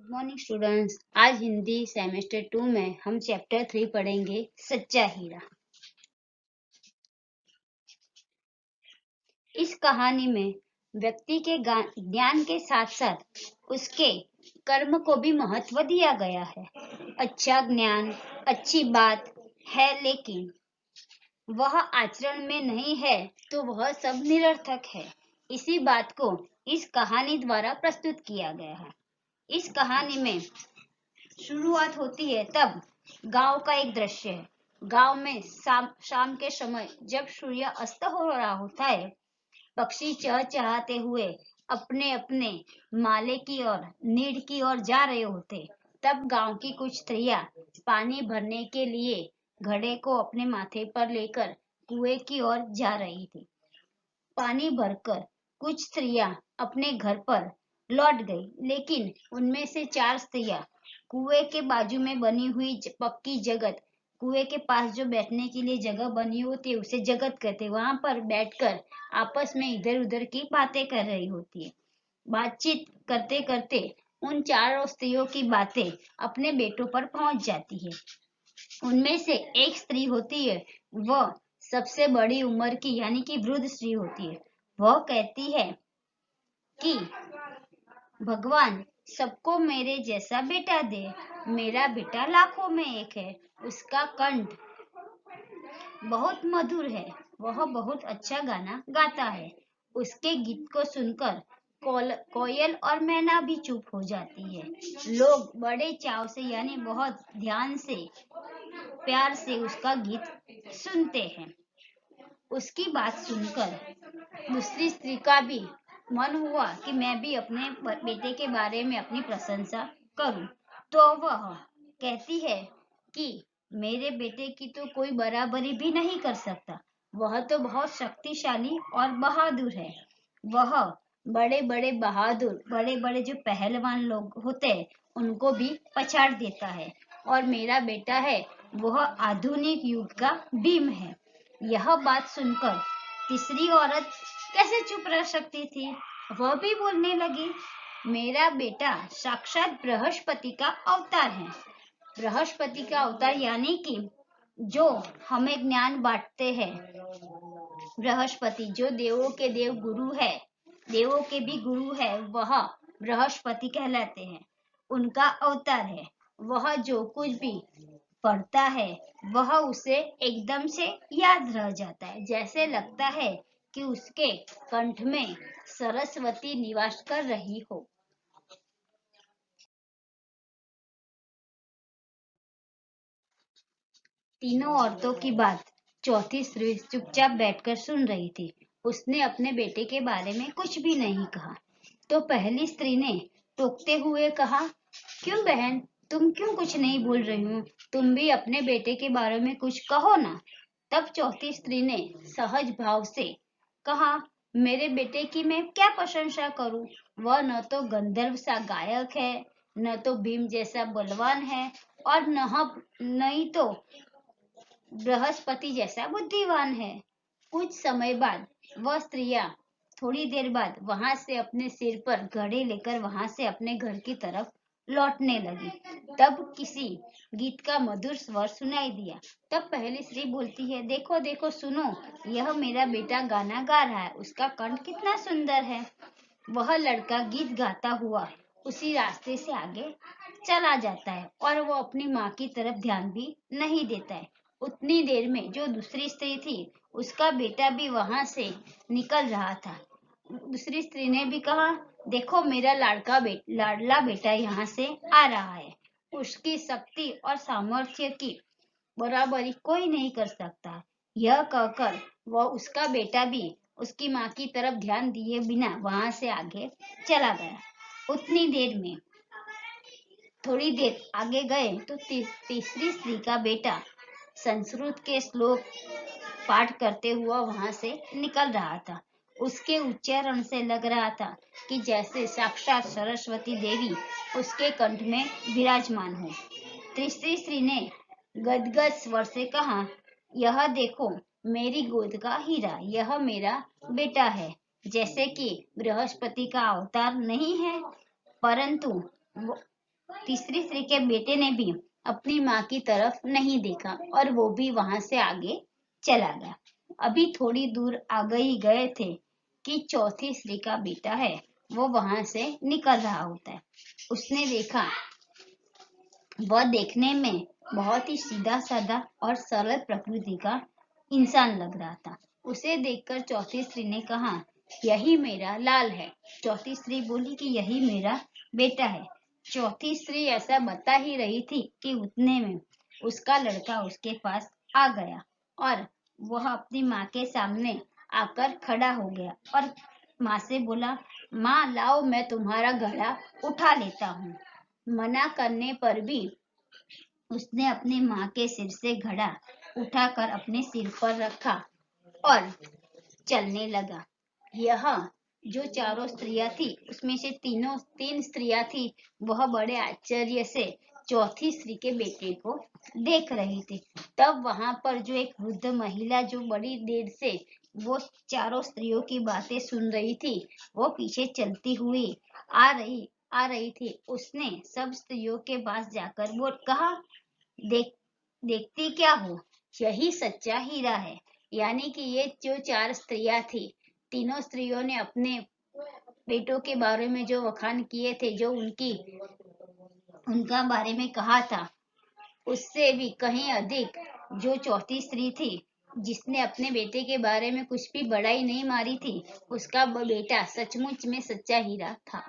Good morning students. आज Hindi semester 2 में हम चैप्टर 3 पढ़ेंगे, सच्चा हीरा। इस कहानी में व्यक्ति के ज्ञान के साथ साथ उसके कर्म को भी महत्व दिया गया है। अच्छा ज्ञान अच्छी बात है, लेकिन वह आचरण में नहीं है तो वह सब निरर्थक है। इसी बात को इस कहानी द्वारा प्रस्तुत किया गया है। इस कहानी में शुरुआत होती है तब गांव का एक दृश्य है। गांव में शाम के समय जब सूर्य अस्त हो रहा होता है, पक्षी चहचहाते हुए अपने अपने माले की ओर, नीड की ओर जा रहे होते। तब गांव की कुछ स्त्रियां पानी भरने के लिए घड़े को अपने माथे पर लेकर कुएं की ओर जा रही थी। पानी भरकर कुछ स्त्रियां अपने घर पर लौट गई, लेकिन उनमें से 4 स्त्रियां कुएं के बाजू में बनी हुई पक्की जगत, कुएं के पास जो बैठने के लिए जगह बनी होती है उसे जगत कहते, वहां पर बैठकर आपस में इधर उधर की बातें कर रही होती है। बातचीत करते करते उन 4 स्त्रियों की बातें अपने बेटों पर पहुंच जाती है। उनमें से एक स्त्री होती है, वह सबसे बड़ी उम्र की यानी कि वृद्ध स्त्री होती है। वह कहती है कि भगवान सबको मेरे जैसा बेटा दे। मेरा बेटा लाखों में एक है। उसका कंठ बहुत मधुर है। वह बहुत अच्छा गाना गाता है। उसके गीत को सुनकर कोयल और मैना भी चुप हो जाती है। लोग बड़े चाव से यानी बहुत ध्यान से, प्यार से उसका गीत सुनते हैं। उसकी बात सुनकर दूसरी स्त्री का भी मन हुआ कि मैं भी अपने बेटे के बारे में अपनी प्रशंसा करूं। तो वह कहती है कि मेरे बेटे की तो कोई बराबरी भी नहीं कर सकता। वह तो बहुत शक्तिशाली और बहादुर है। वह बड़े बड़े बहादुर, बड़े बड़े जो पहलवान लोग होते हैं उनको भी पछाड़ देता है। और मेरा बेटा है वह आधुनिक युग का भीम है। यह बात सुनकर तीसरी औरत कैसे चुप रह सकती थी? वह भी बोलने लगी, मेरा बेटा साक्षात बृहस्पति का अवतार है। बृहस्पति का अवतार यानी कि जो हमें ज्ञान बांटते हैं। बृहस्पति जो देवों के देव गुरु है, देवों के भी गुरु है, वह बृहस्पति कहलाते हैं। उनका अवतार है। वह जो कुछ भी पढ़ता है वह उसे एकदम से याद रह जाता है। जैसे लगता है कि उसके कंठ में सरस्वती निवास कर रही हो। तीनों औरतों की बात चौथी स्त्री चुपचाप बैठकर सुन रही थी। उसने अपने बेटे के बारे में कुछ भी नहीं कहा। तो पहली स्त्री ने टोकते हुए कहा, क्यों बहन, तुम क्यों कुछ नहीं बोल रही हो? तुम भी अपने बेटे के बारे में कुछ कहो ना। तब चौथी स्त्री ने सहज भाव से कहा, मेरे बेटे की मैं क्या प्रशंसा करूं? वह न तो गंधर्व सा गायक है, न तो भीम जैसा बलवान है, और नहीं तो बृहस्पति जैसा बुद्धिमान है। कुछ समय बाद वह स्त्रियां थोड़ी देर बाद वहां से अपने सिर पर घड़े लेकर वहां से अपने घर की तरफ लौटने लगी। तब किसी गीत का मधुर स्वर सुनाई दिया। तब पहली स्त्री बोलती है, देखो देखो सुनो, यह मेरा बेटा गाना गा रहा है। उसका कंठ कितना सुंदर है। वह लड़का गीत गाता हुआ उसी रास्ते से आगे चला जाता है और वो अपनी माँ की तरफ ध्यान भी नहीं देता है। उतनी देर में जो दूसरी स्त्री थी उसका बेटा भी वहां से निकल रहा था। दूसरी स्त्री ने भी कहा, देखो मेरा लाडला बेटा यहाँ से आ रहा है। उसकी शक्ति और सामर्थ्य की बराबरी कोई नहीं कर सकता। यह कहकर वह उसका बेटा भी उसकी माँ की तरफ ध्यान दिए बिना वहां से आगे चला गया। उतनी देर में थोड़ी देर आगे गए तो तीसरी स्त्री का बेटा संस्कृत के श्लोक पाठ करते हुआ वहां से निकल रहा था। उसके उच्चारण से लग रहा था कि जैसे साक्षात सरस्वती देवी उसके कंठ में विराजमान हो। तीसरी स्त्री ने गदगद स्वर से कहा, यह देखो मेरी गोद का हीरा, यह मेरा बेटा है। जैसे कि बृहस्पति का अवतार नहीं है, परंतु तीसरी स्त्री के बेटे ने भी अपनी माँ की तरफ नहीं देखा और वो भी वहां से आगे चला गया। अभी थोड़ी दूर आगे ही गए थे कि चौथी स्त्री का बेटा है वो वहां से निकल रहा होता है। उसने देखा वह देखने में बहुत ही सीधा साधा और सरल प्रकृति का इंसान लग रहा था। उसे देखकर चौथी स्त्री ने कहा, यही मेरा लाल है। चौथी स्त्री बोली कि यही मेरा बेटा है। चौथी स्त्री ऐसा बता ही रही थी कि उतने में उसका लड़का उसके पास आ गया और वह अपनी माँ के सामने आकर खड़ा हो गया और माँ से बोला, माँ लाओ मैं तुम्हारा गला उठा लेता हूँ। मना करने पर भी उसने अपनी माँ के सिर से घड़ा उठाकर अपने सिर पर रखा और चलने लगा। यह जो चारों स्त्रियां थी उसमें से तीन स्त्रियां थी वह बड़े आश्चर्य से चौथी स्त्री के बेटे को देख रही थी। तब वहां पर जो एक वृद्ध महिला जो बड़ी देर से वो चारों स्त्रियों की बातें सुन रही थी वो पीछे चलती हुई आ रही थी। उसने सब स्त्रियों के पास जाकर वो कहा, देख देखती क्या हो, यही सच्चा हीरा है। यानी कि ये जो चार स्त्रियां थी तीनों स्त्रियों ने अपने बेटों के बारे में जो वखान किए थे, जो उनका बारे में कहा था, उससे भी कहीं अधिक जो चौथी स्त्री थी जिसने अपने बेटे के बारे में कुछ भी बड़ाई नहीं मारी थी, उसका बेटा सचमुच में सच्चा हीरा था।